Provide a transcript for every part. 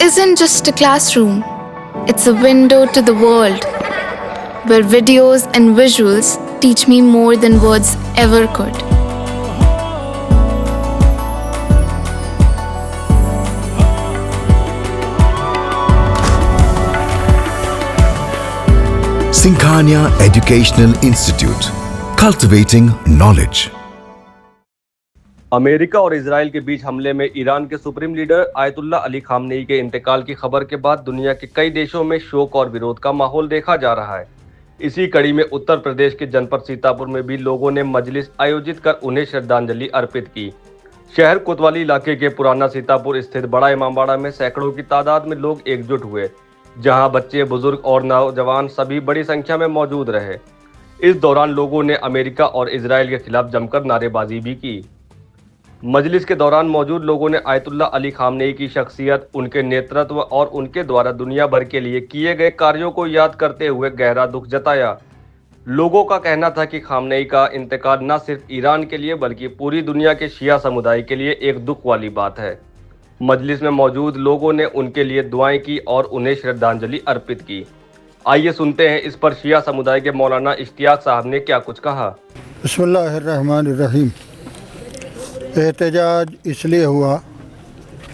isn't just a classroom, it's a window to the world, where videos and visuals teach me more than words ever could. Singhania Educational Institute, cultivating knowledge. America और Israel के बीच हमले में Iran के supreme leader Ayatollah Ali Khamenei के इंतकाल की खबर के बाद दुनिया के कई देशों में शोक और विरोध का माहौल देखा जा रहा है। इसी कड़ी में उत्तर प्रदेश के जनपद सीतापुर में भी लोगों ने मजलिस आयोजित कर उन्हें श्रद्धांजलि अर्पित की। शहर कोतवाली इलाके के पुराना सीतापुर स्थित बड़ा इमामबाड़ा में सैकड़ों की तादाद में लोग एकजुट हुए, जहां बच्चे, बुजुर्ग और नौजवान सभी बड़ी संख्या में मौजूद रहे। इस दौरान लोगों ने अमेरिका और इजराइल के खिलाफ जमकर नारेबाजी भी की। मजलिस के दौरान मौजूद लोगों ने आयतुल्लाह अली खामनेई की शख्सियत, उनके नेतृत्व और उनके द्वारा दुनिया भर के लिए किए गए कार्यों को याद करते हुए गहरा दुख जताया। लोगों का कहना था कि खामनेई का इंतकाल न सिर्फ ईरान के लिए बल्कि पूरी दुनिया के शिया समुदाय के लिए एक दुख वाली बात है। मजलिस में मौजूद लोगों ने उनके लिए दुआएं की और उन्हें श्रद्धांजलि अर्पित की। आइए सुनते हैं इस पर शिया समुदाय के मौलाना इश्तियाक साहब ने क्या कुछ कहा। बिस्मिल्लाहिर्रहमानिर्रहीम। एहतजाज इसलिए हुआ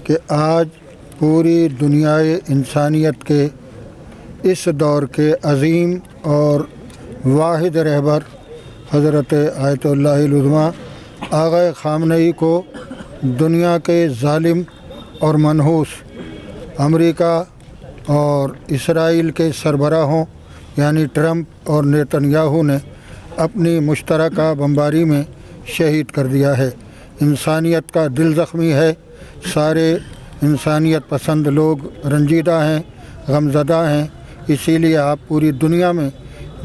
कि आज पूरी दुनियाए इंसानियत के इस दौर के अज़ीम और वाहिद रहबर हज़रत आयतुल्लाह उज़्मा आग़ा खामनेई को दुनिया के ज़ालिम और मनहूस अमेरिका और इसराइल के सरबराहों यानी ट्रंप और नेतन्याहू ने अपनी मुश्तरका बमबारी में शहीद कर दिया है। इंसानियत का दिल ज़ख्मी है। सारे इंसानियत पसंद लोग रंजीदा हैं, गमज़दा हैं। इसीलिए आप पूरी दुनिया में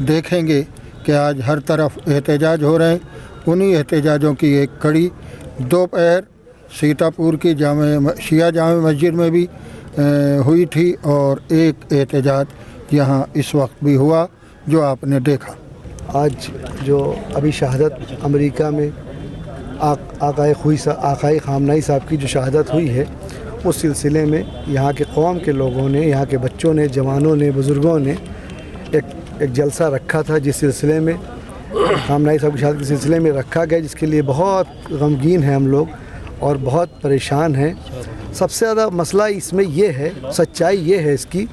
देखेंगे कि आज हर तरफ एहतजाज हो रहे हैं। उन्हीं एहतजाजों की एक कड़ी दोपहर सीतापुर की शिया जामे मस्जिद में भी हुई थी और एक एहतजाज यहाँ इस वक्त भी हुआ जो आपने देखा। आज जो अभी शहादत अमेरिका में आकाए खामनेई साहब की जो शहादत हुई है, उस सिलसिले में यहाँ के कौम के लोगों ने, यहाँ के बच्चों ने, जवानों ने, बुज़ुर्गों ने एक जलसा रखा था, जिस सिलसिले में खामनेई साहब की शहादत के सिलसिले में रखा गया, जिसके लिए बहुत गमगीन हैं हम लोग और बहुत परेशान हैं। सबसे ज़्यादा मसला इसमें ये है, सच्चाई ये है इसकी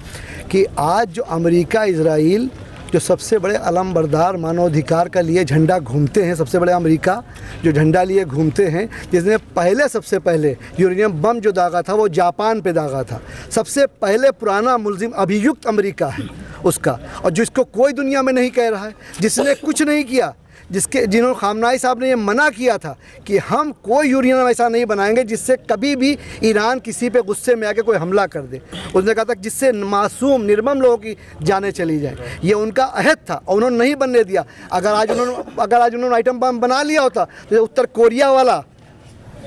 कि आज जो अमेरिका, इजराइल जो सबसे बड़े अलमबरदार मानवाधिकार का लिए झंडा घूमते हैं, सबसे बड़े अमेरिका जो झंडा लिए घूमते हैं, जिसने सबसे पहले यूरेनियम बम जो दागा था वो जापान पे दागा था। सबसे पहले पुराना मुल्जिम अभियुक्त अमेरिका है उसका, और जिसको कोई दुनिया में नहीं कह रहा है, जिसने कुछ नहीं किया, जिन्होंने खामनेई साहब ने ये मना किया था कि हम कोई यूरेनियम ऐसा नहीं बनाएंगे जिससे कभी भी ईरान किसी पे गुस्से में आके कोई हमला कर दे। उसने कहा था जिससे मासूम निर्मम लोगों की जानें चली जाएं। ये उनका अहद था और उन्होंने नहीं बनने दिया। अगर आज उन्होंने आइटम बम बना लिया होता तो उत्तर कोरिया वाला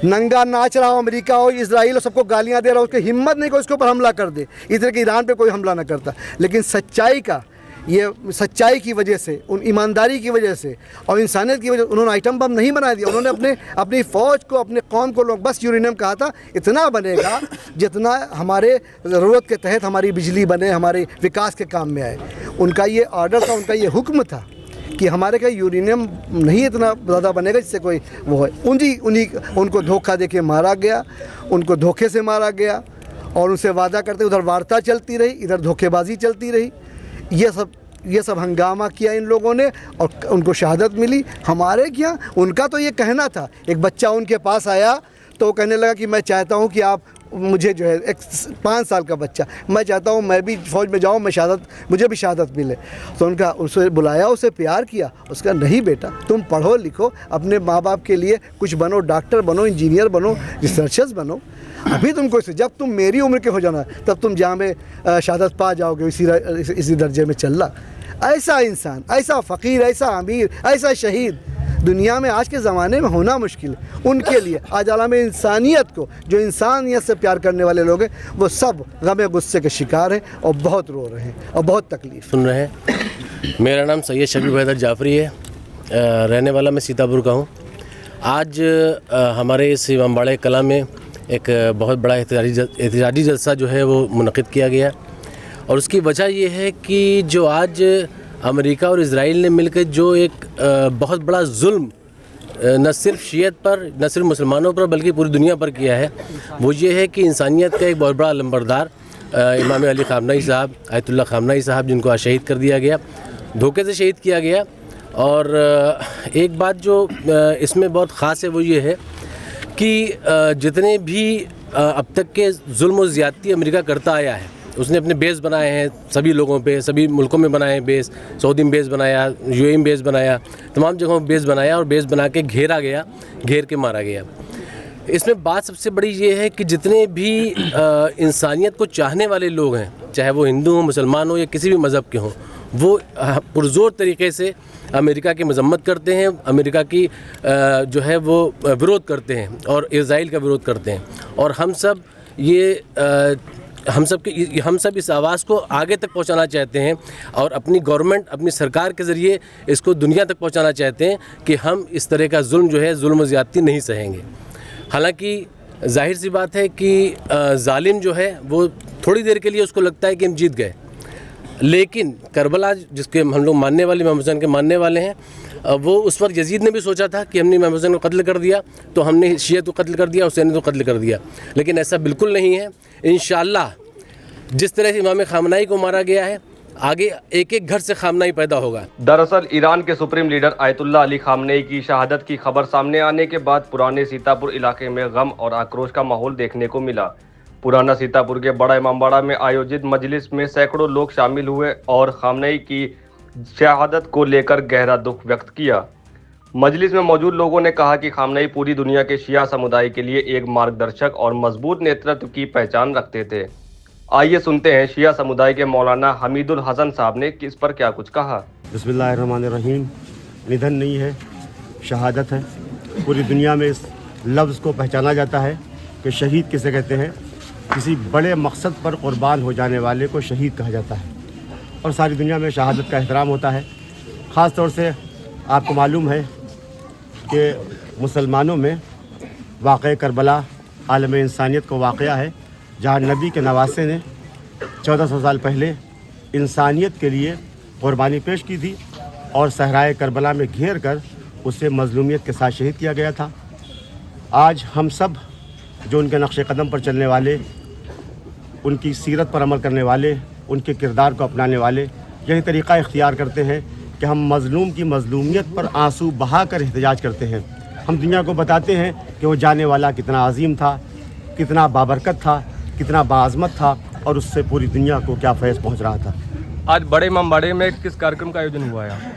नंगा नाच रहा हो, अमेरिका हो, इजराइल हो, सबको गालियाँ दे रहा हो, उसकी हिम्मत नहीं कि उसके ऊपर हमला कर दे, इस तरह के ईरान पे कोई हमला ना करता। लेकिन सच्चाई की वजह से, उन ईमानदारी की वजह से और इंसानियत की वजह से उन्होंने आइटम बम नहीं बना दिया। उन्होंने अपनी फ़ौज को, अपने कौम को लोग बस यूरेनियम कहा था इतना बनेगा जितना हमारे ज़रूरत के तहत हमारी बिजली बने, हमारे विकास के काम में आए। उनका ये ऑर्डर था, उनका ये हुक्म था कि हमारे का यूरेनियम नहीं इतना ज़्यादा बनेगा जिससे कोई वो है। उनको धोखा दे के मारा गया, उनको धोखे से मारा गया और उनसे वादा करते उधर वार्ता चलती रही, इधर धोखेबाजी चलती रही। ये सब हंगामा किया इन लोगों ने और उनको शहादत मिली। हमारे क्या, उनका तो ये कहना था। एक बच्चा उनके पास आया तो वो कहने लगा कि मैं चाहता हूँ कि आप मुझे जो है, एक 5 साल का बच्चा, मैं चाहता हूँ मैं भी फ़ौज में जाऊँ, मुझे भी शहादत मिले। तो उसे बुलाया, उसे प्यार किया। उसका नहीं बेटा, तुम पढ़ो लिखो, अपने माँ बाप के लिए कुछ बनो, डॉक्टर बनो, इंजीनियर बनो, रिसर्चर्स बनो। अभी तुमको जब तुम मेरी उम्र के हो जाना तब तुम जामे शहादत पा जाओगे। इसी दर्जे में चल रहा। ऐसा इंसान, ऐसा फ़कीर, ऐसा अमीर, ऐसा शहीद दुनिया में आज के ज़माने में होना मुश्किल है। उनके लिए आज आलम इंसानियत को, जो इंसानियत से प्यार करने वाले लोग हैं, वो सब गम गुस्से के शिकार हैं और बहुत रो रहे हैं और बहुत तकलीफ़ सुन रहे हैं। मेरा नाम सैयद शबीब हैदर जाफरी है, रहने वाला मैं सीतापुर का हूँ। आज हमारे इस इमामबाड़ा कला में एक बहुत बड़ा एहतजाजी जलसा जो है वो मुनक़िद किया गया। और उसकी वजह ये है कि जो आज अमेरिका और इज़राइल ने मिलकर जो एक बहुत बड़ा जुल्म न सिर्फ शियत पर, न सिर्फ मुसलमानों पर, बल्कि पूरी दुनिया पर किया है, वो ये है कि इंसानियत का एक बहुत बड़ा लंबरदार इमाम अली ख़ामनई साहब, आयतुल्लाह ख़ामनई साहब, जिनको आज शहीद कर दिया गया, धोखे से शहीद किया गया। और एक बात जो इसमें बहुत ख़ास है वो ये है कि जितने भी अब तक के जुल्म और ज़्यादती अमेरिका करता आया है, उसने अपने बेस बनाए हैं सभी लोगों पे, सभी मुल्कों में बनाए हैं बेस। सऊदी में बेस बनाया, यूएई में बेस बनाया, तमाम जगहों में बेस बनाया और बेस बना के घेर के मारा गया। इसमें बात सबसे बड़ी ये है कि जितने भी इंसानियत को चाहने वाले लोग हैं, चाहे वो हिंदू हों, मुसलमान हों या किसी भी मज़हब के हों, वो पुरज़ोर तरीके से अमेरिका की मजम्मत करते हैं, अमेरिका की जो है वो विरोध करते हैं और इज़राइल का विरोध करते हैं। और हम सब इस आवाज़ को आगे तक पहुंचाना चाहते हैं और अपनी गवर्नमेंट, अपनी सरकार के ज़रिए इसको दुनिया तक पहुंचाना चाहते हैं कि हम इस तरह का जुल्म जो है, जुल्म और ज़्यादती नहीं सहेंगे। हालांकि जाहिर सी बात है कि जालिम जो है वो थोड़ी देर के लिए उसको लगता है कि हम जीत गए, लेकिन करबला जिसके हम लोग मानने वाले, इमाम हुसैन के मानने वाले हैं, वो उस वक्त यजीद ने भी सोचा था कि हमने इमाम हुसैन को कत्ल कर दिया तो हमने शियत को कत्ल कर दिया, हुसैन को कत्ल कर दिया, लेकिन ऐसा बिल्कुल नहीं है। इंशाअल्लाह जिस तरह से इमाम ख़ामनई को मारा गया है, आगे एक एक घर से ख़ामनई पैदा होगा। दरअसल ईरान के सुप्रीम लीडर आयतुल्ला अली ख़ामनई की शहादत की खबर सामने आने के बाद पुराने सीतापुर इलाके में गम और आक्रोश का माहौल देखने को मिला। पुराना सीतापुर के बड़ा इमामबाड़ा में आयोजित मजलिस में सैकड़ों लोग शामिल हुए और ख़ामनई की शहादत को लेकर गहरा दुख व्यक्त किया। मजलिस में मौजूद लोगों ने कहा कि ख़ामनई पूरी दुनिया के शिया समुदाय के लिए एक मार्गदर्शक और मजबूत नेतृत्व की पहचान रखते थे। आइए सुनते हैं शिया समुदाय के मौलाना हमीदुल हसन साहब ने किस पर क्या कुछ कहा। बिस्मिल्लाहिर्रहमानिर्रहीम। निधन नहीं है, शहादत है। पूरी दुनिया में इस लफ्ज़ को पहचाना जाता है कि शहीद किसे कहते हैं। किसी बड़े मकसद पर क़ुरबान हो जाने वाले को शहीद कहा जाता है और सारी दुनिया में शहादत का एहतराम होता है। ख़ास तौर से आपको मालूम है कि मुसलमानों में वाक़या करबला आलम इंसानियत का वाक़या है, जहाँ नबी के नवासे ने 1400 साल पहले इंसानियत के लिए क़ुरबानी पेश की थी और सहराए करबला में घेर कर उसे मज़लूमियत के साथ शहीद किया गया था। आज हम सब जो उनके नक्शे कदम पर चलने वाले, उनकी सीरत पर अमल करने वाले, उनके किरदार को अपनाने वाले यही तरीक़ा इख्तियार करते हैं कि हम मज़लूम की मज़लूमियत पर आंसू बहा कर एहतजाज करते हैं। हम दुनिया को बताते हैं कि वो जाने वाला कितना अजीम था, कितना बाबरकत था, कितना बाज़मत था और उससे पूरी दुनिया को क्या फैज़ पहुँच रहा था। आज बड़े इमामबाड़े में किस कार्यक्रम का आयोजन हुआ है?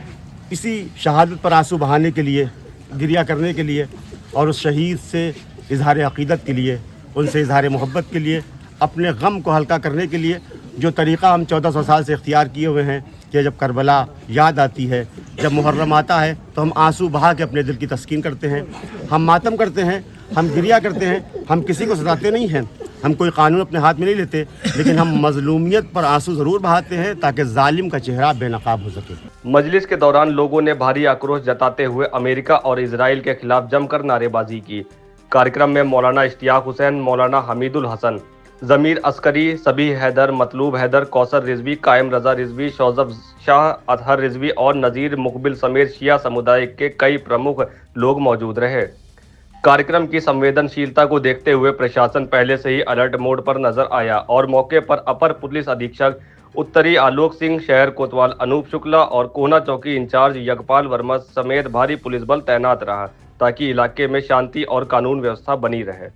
इसी शहादत पर आंसू बहाने के लिए, गिरिया करने के लिए और उस शहीद से इजहार अक़ीदत के लिए, उनसे इजहार मोहब्बत के लिए, अपने गम को हल्का करने के लिए जो तरीक़ा हम 1400 साल से इख्तियार किए हुए हैं कि जब करबला याद आती है, जब मुहर्रम आता है तो हम आंसू बहा के अपने दिल की तस्कीन करते हैं, हम मातम करते हैं, हम गिरिया करते हैं। हम किसी को सताते नहीं हैं, हम कोई कानून अपने हाथ में नहीं लेते, लेकिन हम मजलूमियत पर आंसू ज़रूर बहाते हैं ताकि जालिम का चेहरा बेनकाब हो सके। मजलिस के दौरान लोगों ने भारी आक्रोश जताते हुए अमेरिका और इजराइल के खिलाफ जमकर नारेबाजी की। कार्यक्रम में मौलाना इश्तियाक हुसैन, मौलाना हमीदुल हसन, ज़मीर अस्करी, सबी हैदर, मतलूब हैदर, कौसर रिजवी, कायम रजा रिजवी, शौजब शाह, अतहर रिजवी और नज़ीर मुकबिल समेत शिया समुदाय के कई प्रमुख लोग मौजूद रहे। कार्यक्रम की संवेदनशीलता को देखते हुए प्रशासन पहले से ही अलर्ट मोड पर नजर आया और मौके पर अपर पुलिस अधीक्षक उत्तरी आलोक सिंह, शहर कोतवाल अनूप शुक्ला और कोना चौकी इंचार्ज यज्ञपाल वर्मा समेत भारी पुलिस बल तैनात रहा ताकि इलाके में शांति और कानून व्यवस्था बनी रहे।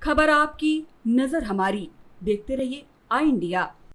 खबर आपकी, नजर हमारी। देखते रहिए आई इंडिया।